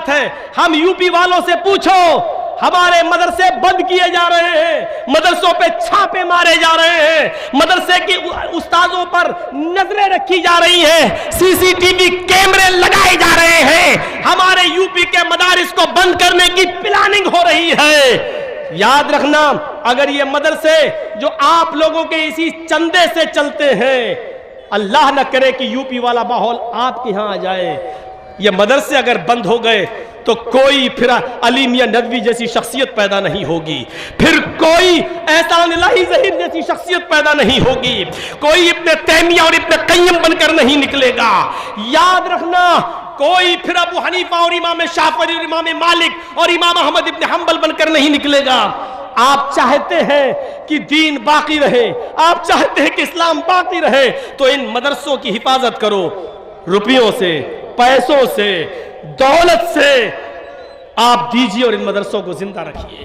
بات ہے. ہم یوپی والوں سے پوچھو, ہمارے مدرسے بند کیے جا رہے ہیں, مدرسوں پہ چھاپے مارے جا رہے ہیں, مدرسے کی استاذوں پر نظریں رکھی جا رہی ہیں, سی سی ٹی وی کیمرے لگائے جا رہے ہیں, ہمارے یوپی کے مدارس کو بند کرنے کی پلاننگ ہو رہی ہے. یاد رکھنا, اگر یہ مدرسے جو آپ لوگوں کے اسی چندے سے چلتے ہیں, اللہ نہ کرے کہ یوپی والا ماحول آپ کے ہاں آ جائے, یہ مدرسے اگر بند ہو گئے تو کوئی پھر علی میاں ندوی جیسی شخصیت پیدا نہیں ہوگی, پھر کوئی احسان الہی ظہیر جیسی شخصیت پیدا نہیں ہوگی, کوئی ابن تیمیہ اور ابن قیم بن کر نہیں نکلے گا. یاد رکھنا, کوئی پھر ابو حنیفہ اور امام شافعی اور امام مالک اور امام احمد ابن حنبل بن کر نہیں نکلے گا. آپ چاہتے ہیں کہ دین باقی رہے, آپ چاہتے ہیں کہ اسلام باقی رہے, تو ان مدرسوں کی حفاظت کرو, روپیوں سے, پیسوں سے, دولت سے آپ دیجیے اور ان مدرسوں کو زندہ رکھیے.